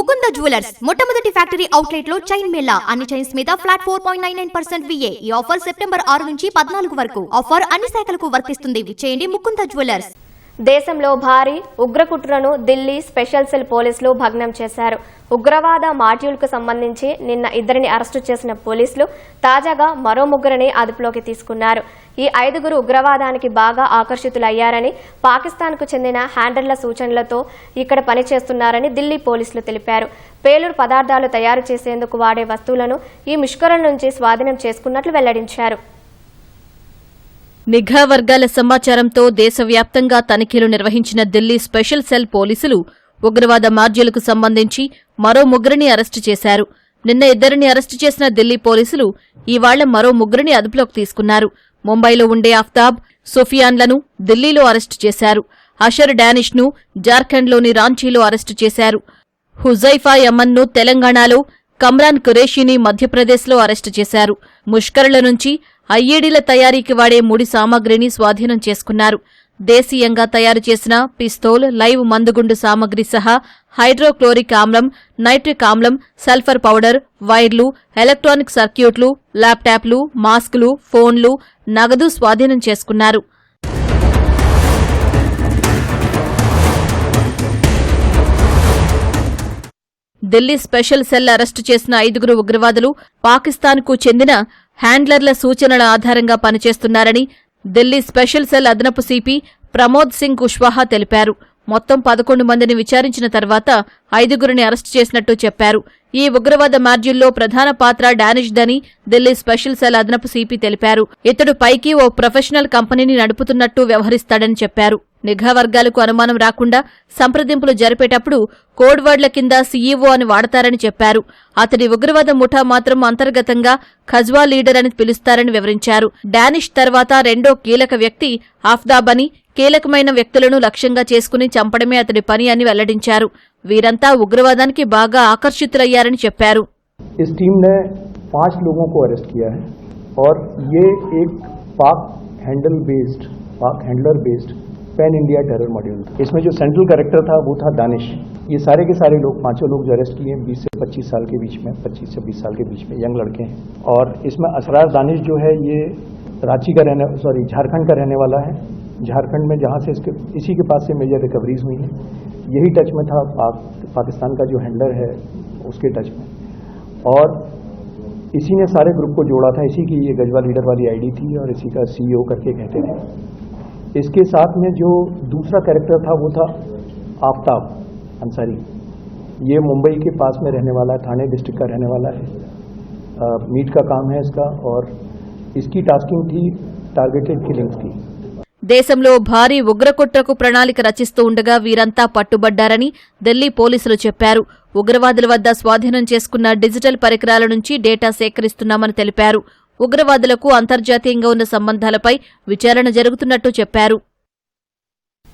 Mukunda jewellers మొట్టమొదటి factory outlet లో chain Mela అన్ని చైన్స్ మీద ఫ్లాట్ 4.99% VA. ఈ ఆఫర్ సెప్టెంబర్ 6 నుంచి 14 వరకు. ఆఫర్ అన్ని శాఖలకు వర్తిస్తుంది. విచ్చేయండి ముకుంద జ్యువెలర్స్. దేశంలో భారీ ఉగ్రకుట్రను ఢిల్లీ స్పెషల్ సెల్ పోలీసులు భగ్నం చేశారు. ఉగ్రవాద మాడ్యూల్కు సంబంధించి నిన్న ఇద్దరిని అరెస్టు చేసిన పోలీసులు తాజాగా మరో ముగ్గురిని అదుపులోకి తీసుకున్నారు. ఈ 5గురు ఉగ్రవాదానికి బాగా ఆకర్షితులయ్యారని, పాకిస్తాన్కు చెందిన హ్యాండర్ల సూచనలతో ఇక్కడ పనిచేస్తున్నారని ఢిల్లీ పోలీసులు తెలిపారు. పేలుడు పదార్థాలు తయారు చేసేందుకు వాడే వస్తువులను ఈ ముష్కరుల నుంచి స్వాధీనం చేసుకున్నట్లు వెల్లడించారు. నిఘా వర్గాల సమాచారంతో దేశవ్యాప్తంగా తనిఖీలు నిర్వహించిన ఢిల్లీ స్పెషల్ సెల్ పోలీసులు ఉగ్రవాద మార్జీలకు సంబంధించి మరో ముగ్గురిని అరెస్టు చేశారు. నిన్న ఇద్దరిని అరెస్టు చేసిన ఢిల్లీ పోలీసులు ఇవాళ్ల మరో ముగ్గురిని అదుపులోకి తీసుకున్నారు. ముంబైలో ఉండే ఆఫ్తాబ్, సుఫియాన్లను ఢిల్లీలో అరెస్టు చేశారు. అషర్ డానిష్ ను జార్ఖండ్లోని రాంచీలో అరెస్టు చేశారు. హుజైఫా యమన్ను తెలంగాణలో, కమ్రాన్ ఖురేషీని మధ్యప్రదేశ్లో అరెస్టు చేశారు. ముష్కరుల నుంచి ఐఈడీల తయారీకి వాడే ముడి సామగ్రిని స్వాధీనం చేసుకున్నారు. దేశీయంగా తయారు చేసిన పిస్తోల్, లైవ్ మందుగుండు సామగ్రి సహా హైడ్రోక్లోరిక్ ఆమ్లం, నైట్రిక్ ఆమ్లం, సల్ఫర్ పౌడర్, వైర్లు, ఎలక్ట్రానిక్ సర్క్యూట్లు, ల్యాప్టాప్లు, మాస్కులు, ఫోన్లు, నగదు స్వాధీనం చేసుకున్నారు. ఢిల్లీ స్పెషల్ సెల్ అరెస్టు చేసిన 5గురు ఉగ్రవాదులు పాకిస్తాన్కు చెందిన హ్యాండ్లర్ల సూచనల ఆధారంగా పనిచేస్తున్నారని ఢిల్లీ స్పెషల్ సెల్ అదనపు సిపి ప్రమోద్ సింగ్ కుష్వాహా తెలిపారు. మొత్తం 11 మందిని విచారించిన తర్వాత 5గురిని అరెస్టు చేసినట్టు చెప్పారు. ఈ ఉగ్రవాద మాడ్యూల్లో ప్రధాన పాత్ర డానిష్ దని ఢిల్లీ స్పెషల్ సెల్ అదనపు సిపి తెలిపారు. ఇతడు పైకి ఓ ప్రొఫెషనల్ కంపెనీని నడుపుతున్నట్టు వ్యవహరిస్తాడని చెప్పారు. నిఘా వర్గాలకు అనుమానం రాకుండా సంప్రదింపులు జరిపేటప్పుడు కోడ్ వర్డ్ల కింద సీఈఓ అని వాడతారని చెప్పారు. అతడి ఉగ్రవాద ముఠా మాత్రం అంతర్గతంగా ఖజ్వా లీడర్ అని పిలుస్తారని వివరించారు. డానిష్ తర్వాత రెండో కీలక వ్యక్తి ఆఫ్తాబ్ అని, కీలకమైన వ్యక్తులను లక్ష్యంగా చేసుకుని చంపడమే అతడి పని అని వెల్లడించారు. వీరంతా ఉగ్రవాదానికి బాగా ఆకర్షితులయ్యారని చెప్పారు. इस टीम ने 5 लोगों को अरेस्ट किया है और ये एक पाक handler based pan India terror module था. इसमें जो सेंट्रल कैरेक्टर था वो था दानिश. ये सारे के सारे लोग, 5 लोग जो अरेस्ट किए हैं 20 से 25 साल के बीच में, 25 से 20 साल के बीच में यंग लड़के हैं. और इसमें असरार दानिश जो है ये झारखंड का रहने वाला है. झारखंड में जहाँ से इसी के पास से मेजर रिकवरीज हुई हैं. यही टच में था पाकिस्तान का जो हैंडलर है उसके टच में, और इसी ने सारे ग्रुप को जोड़ा था. इसी की ये गजवा लीडर वाली आईडी थी और इसी का सीईओ करके कहते थे. इसके साथ में जो दूसरा कैरेक्टर था वो था आफताब अंसारी. ये मुंबई के पास में रहने वाला है, ठाणे डिस्ट्रिक्ट का रहने वाला है. मीट का काम है इसका और इसकी टास्किंग थी टारगेटेड किलिंग्स की. దేశంలో భారీ ఉగ్రకుట్రకు ప్రణాళిక రచిస్తూ ఉండగా వీరంతా పట్టుబడ్డారని ఢిల్లీ పోలీసులు చెప్పారు. ఉగ్రవాదుల వద్ద స్వాధీనం చేసుకున్న డిజిటల్ పరికరాల నుంచి డేటా సేకరిస్తున్నామని తెలిపారు. ఉగ్రవాదులకు అంతర్జాతీయంగా ఉన్న సంబంధాలపై విచారణ జరుగుతున్నట్టు చెప్పారు.